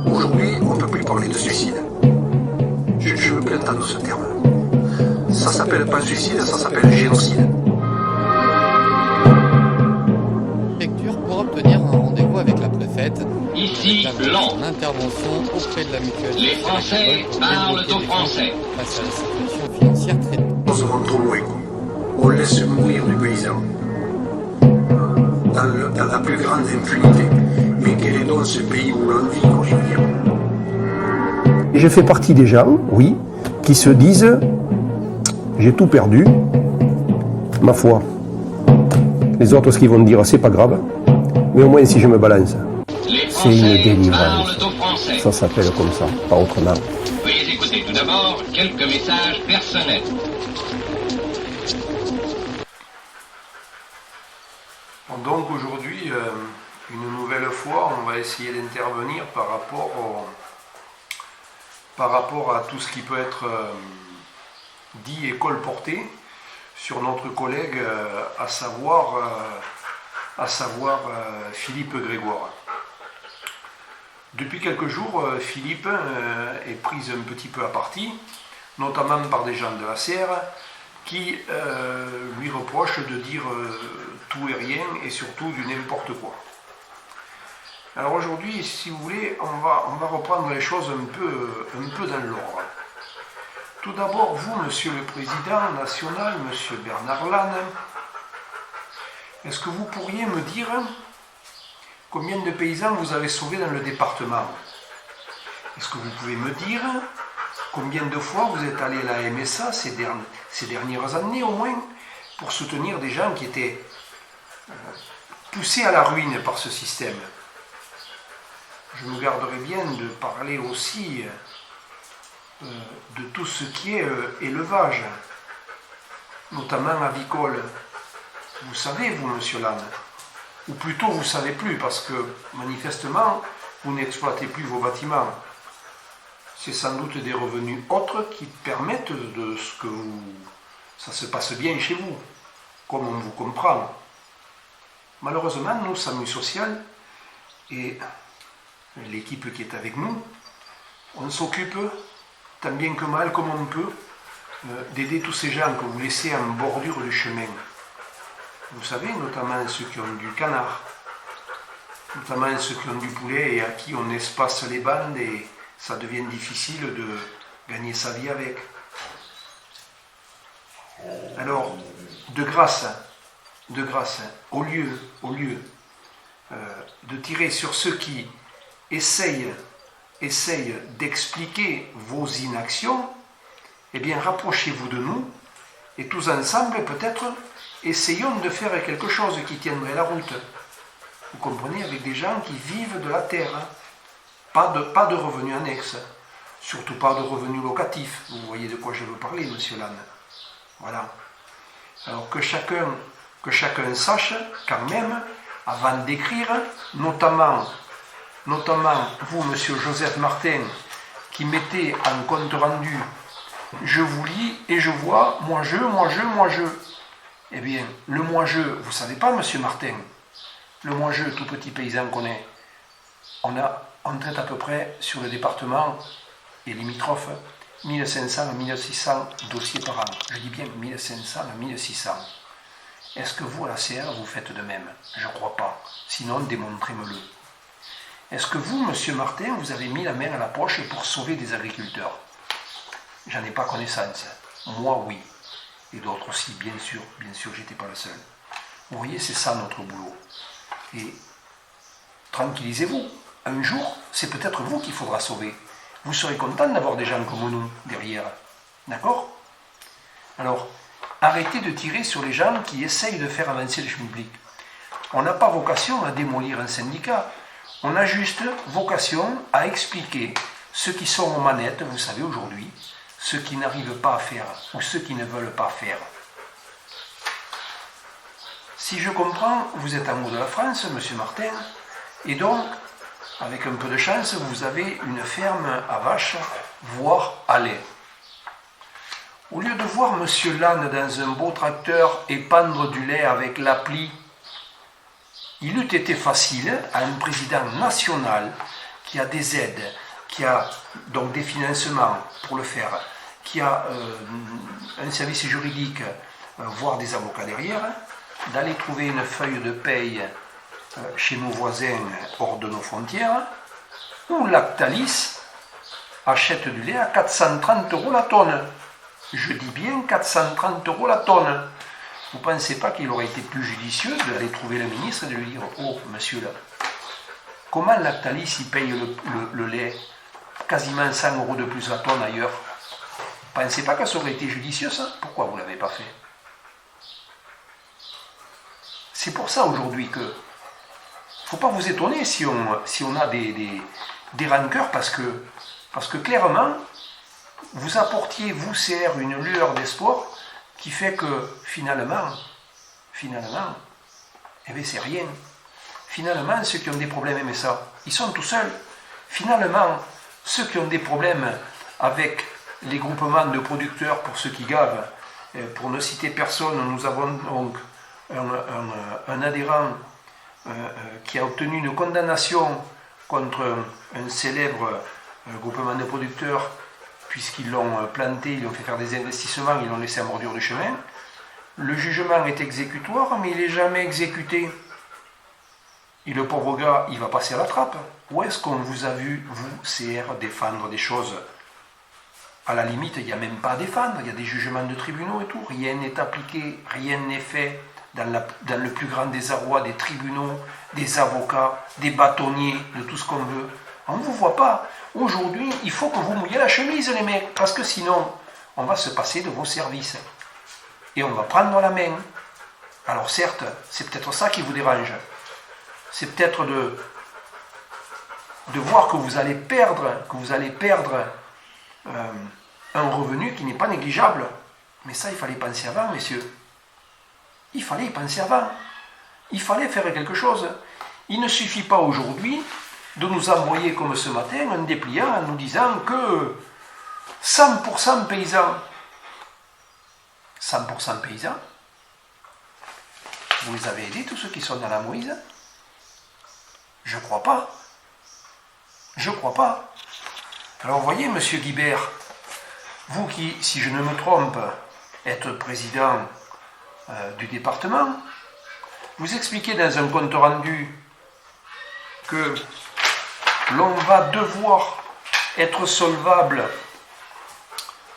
Aujourd'hui, on ne peut plus parler de suicide. Je veux plus entendre ce terme. Ça s'appelle pas suicide, ça s'appelle génocide. Lecture pour obtenir un rendez-vous avec la préfète. Ici, Blanc. Son intervention auprès de la mutuelle. Les Français parlent au français. Face à la situation financière très On se rend trop loin. On laisse mourir du paysan. Dans la plus grande impunité. Mais quel est donc ce pays où l'on vit, je veux dire. Et je fais partie des gens, oui, qui se disent j'ai tout perdu, ma foi. Les autres, ce qu'ils vont me dire, c'est pas grave, mais au moins si je me balance, c'est une délivrance. Ça s'appelle comme ça, pas autrement. Veuillez écouter tout d'abord quelques messages personnels. Donc aujourd'hui, une nouvelle fois, on va essayer d'intervenir par rapport à tout ce qui peut être dit et colporté sur notre collègue, à savoir Philippe Grégoire. Depuis quelques jours, Philippe est pris un petit peu à partie, notamment par des gens de la CR, qui lui reprochent de dire tout et rien et surtout du n'importe quoi. Alors aujourd'hui, si vous voulez, on va reprendre les choses un peu dans l'ordre. Tout d'abord, vous, Monsieur le Président national, Monsieur Bernard Lannes, est-ce que vous pourriez me dire combien de paysans vous avez sauvés dans le département? Est-ce que vous pouvez me dire combien de fois vous êtes allé à la MSA ces dernières années au moins pour soutenir des gens qui étaient poussés à la ruine par ce système? Je me garderai bien de parler aussi de tout ce qui est élevage, notamment avicole. Vous savez, vous, Monsieur Lannes, ou plutôt vous ne savez plus, parce que manifestement, vous n'exploitez plus vos bâtiments. C'est sans doute des revenus autres qui permettent de ce que ça se passe bien chez vous, comme on vous comprend. Malheureusement, nous, SAMU Social, et l'équipe qui est avec nous, on s'occupe tant bien que mal comme on peut d'aider tous ces gens que vous laissez en bordure du chemin. Vous savez, notamment ceux qui ont du canard, notamment ceux qui ont du poulet et à qui on espace les bandes et ça devient difficile de gagner sa vie avec. Alors, de grâce, au lieu de tirer sur ceux qui essayent d'expliquer vos inactions, eh bien rapprochez-vous de nous et tous ensemble peut-être essayons de faire quelque chose qui tiendrait la route. Vous comprenez, avec des gens qui vivent de la terre, pas de revenus annexes, surtout pas de revenus locatifs. Vous voyez de quoi je veux parler, Monsieur Lannes. Voilà. Alors que chacun sache quand même, avant d'écrire, notamment vous, Monsieur Joseph Martin, qui mettez en compte rendu « Je vous lis et je vois, moi je ». Eh bien, le moi-je, vous ne savez pas, Monsieur Martin, le moi-je, tout petit paysan qu'on est, on traite à peu près sur le département et limitrophes 1500 à 1600 dossiers par an. Je dis bien 1500 à 1600. Est-ce que vous, à la CR, vous faites de même? Je ne crois pas. Sinon, démontrez-me-le. Est-ce que vous, Monsieur Martin, vous avez mis la main à la poche pour sauver des agriculteurs? J'en ai pas connaissance. Moi, oui. Et d'autres aussi, bien sûr, j'étais pas le seul. Vous voyez, c'est ça notre boulot. Et tranquillisez-vous. Un jour, c'est peut-être vous qu'il faudra sauver. Vous serez content d'avoir des gens comme nous derrière. D'accord? Alors, arrêtez de tirer sur les gens qui essayent de faire avancer le schmilblick. On n'a pas vocation à démolir un syndicat. On a juste vocation à expliquer ceux qui sont aux manettes, vous savez, aujourd'hui, ceux qui n'arrivent pas à faire ou ceux qui ne veulent pas faire. Si je comprends, vous êtes en haut de la France, Monsieur Martin, et donc, avec un peu de chance, vous avez une ferme à vaches, voire à lait. Au lieu de voir Monsieur Lannes dans un beau tracteur épandre du lait avec l'appli, il eût été facile à un président national qui a des aides, qui a donc des financements pour le faire, qui a un service juridique, voire des avocats derrière, d'aller trouver une feuille de paye chez nos voisins hors de nos frontières, où Lactalis achète du lait à 430 € la tonne. Je dis bien 430 € la tonne. Vous ne pensez pas qu'il aurait été plus judicieux d'aller trouver le ministre et de lui dire « Oh, monsieur là, comment Lactalis il paye le lait quasiment 100 € de plus la tonne ailleurs? Vous ne pensez pas que ça aurait été judicieux ça? Pourquoi vous ne l'avez pas fait ?» C'est pour ça aujourd'hui que il ne faut pas vous étonner si on a des rancœurs parce que clairement, vous apportiez, vous, CR, une lueur d'espoir qui fait que finalement, eh bien c'est rien. Finalement, ceux qui ont des problèmes avec ça, ils sont tout seuls. Finalement, ceux qui ont des problèmes avec les groupements de producteurs, pour ceux qui gavent, pour ne citer personne, nous avons donc un adhérent qui a obtenu une condamnation contre un célèbre groupement de producteurs, puisqu'ils l'ont planté, ils ont fait faire des investissements, ils l'ont laissé à bordure du chemin. Le jugement est exécutoire, mais il n'est jamais exécuté. Et le pauvre gars, il va passer à la trappe. Où est-ce qu'on vous a vu, vous, CR, défendre des choses? À la limite, il n'y a même pas à défendre, il y a des jugements de tribunaux et tout. Rien n'est appliqué, rien n'est fait dans le plus grand désarroi des tribunaux, des avocats, des bâtonniers, de tout ce qu'on veut. On ne vous voit pas. Aujourd'hui, il faut que vous mouillez la chemise, les mecs, parce que sinon, on va se passer de vos services. Et on va prendre la main. Alors certes, c'est peut-être ça qui vous dérange. C'est peut-être de voir que vous allez perdre un revenu qui n'est pas négligeable. Mais ça, il fallait y penser avant, messieurs. Il fallait y penser avant. Il fallait faire quelque chose. Il ne suffit pas aujourd'hui de nous envoyer comme ce matin un dépliant en nous disant que 100% paysans. 100% paysans. Vous les avez aidés, tous ceux qui sont dans la Moïse? Je crois pas. Je crois pas. Alors vous voyez, monsieur Guibert, vous qui, si je ne me trompe, êtes président du département, vous expliquez dans un compte rendu que l'on va devoir être solvable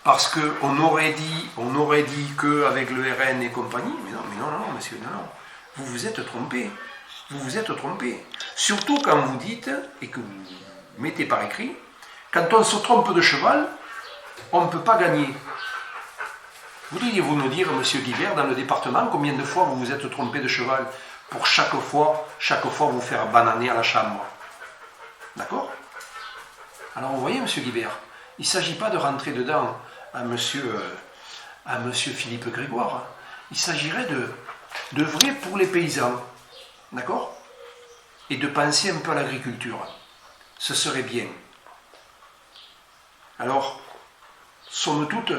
parce qu'on aurait dit qu'avec le RN et compagnie, mais non, monsieur, non. Vous vous êtes trompé. Vous vous êtes trompé. Surtout quand vous dites, et que vous mettez par écrit, quand on se trompe de cheval, on ne peut pas gagner. Voudriez-vous nous dire, monsieur Guibert, dans le département, combien de fois vous vous êtes trompé de cheval pour chaque fois vous faire bananer à la chambre? D'accord? Alors vous voyez, monsieur Guibert, il ne s'agit pas de rentrer dedans à monsieur Philippe Grégoire. Il s'agirait d'œuvrer pour les paysans. D'accord? Et de penser un peu à l'agriculture. Ce serait bien. Alors, somme toute,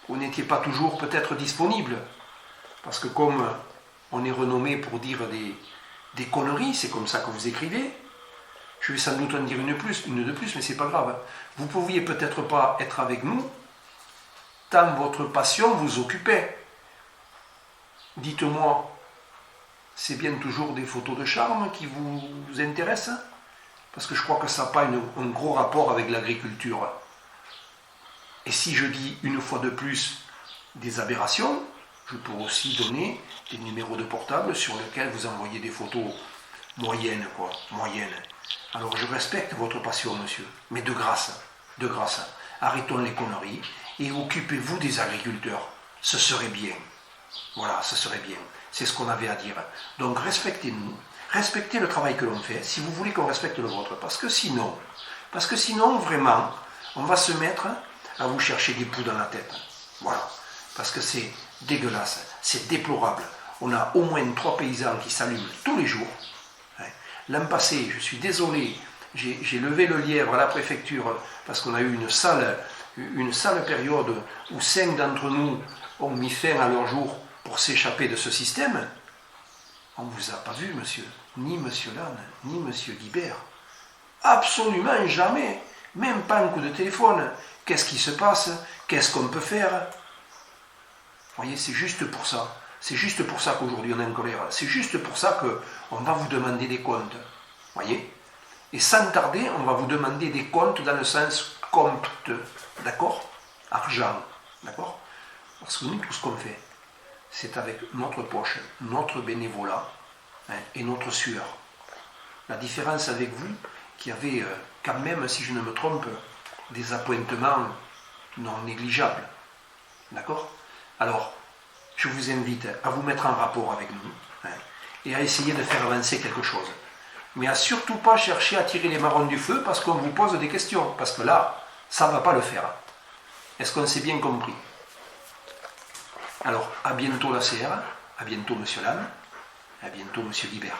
vous n'étiez pas toujours peut-être disponible. Parce que comme on est renommé pour dire des conneries, c'est comme ça que vous écrivez, je vais sans doute en dire une de plus, mais c'est pas grave. Vous ne pouviez peut-être pas être avec nous, tant votre passion vous occupait. Dites-moi, c'est bien toujours des photos de charme qui vous intéressent? Parce que je crois que ça n'a pas un gros rapport avec l'agriculture. Et si je dis une fois de plus des aberrations, je peux aussi donner des numéros de portable sur lesquels vous envoyez des photos moyennes, quoi, moyennes. Alors je respecte votre passion, monsieur, mais de grâce, arrêtons les conneries et occupez-vous des agriculteurs. Ce serait bien. Voilà, ce serait bien. C'est ce qu'on avait à dire. Donc respectez-nous, respectez le travail que l'on fait, si vous voulez qu'on respecte le vôtre. Parce que sinon, vraiment, on va se mettre à vous chercher des poux dans la tête. Voilà. Parce que c'est dégueulasse, c'est déplorable. On a au moins 3 paysans qui s'allument tous les jours. L'an passé, je suis désolé, j'ai levé le lièvre à la préfecture parce qu'on a eu une sale une sale période où 5 d'entre nous ont mis fin à leur jour pour s'échapper de ce système, on ne vous a pas vu, monsieur, ni monsieur Lannes, ni monsieur Guibert. Absolument jamais, même pas un coup de téléphone. Qu'est-ce qui se passe? Qu'est-ce qu'on peut faire? Vous voyez, c'est juste pour ça. C'est juste pour ça qu'aujourd'hui on est en colère. C'est juste pour ça qu'on va vous demander des comptes. Vous voyez? Et sans tarder, on va vous demander des comptes dans le sens compte. D'accord? Argent. D'accord? Parce que nous, tout ce qu'on fait, c'est avec notre poche, notre bénévolat et notre sueur. La différence avec vous, qui avez quand même, si je ne me trompe, des appointements non négligeables. D'accord? Alors, je vous invite à vous mettre en rapport avec nous et à essayer de faire avancer quelque chose. Mais à surtout pas chercher à tirer les marrons du feu parce qu'on vous pose des questions. Parce que là, ça ne va pas le faire. Est-ce qu'on s'est bien compris? Alors, à bientôt la CR, à bientôt monsieur Lannes, à bientôt monsieur Guibert.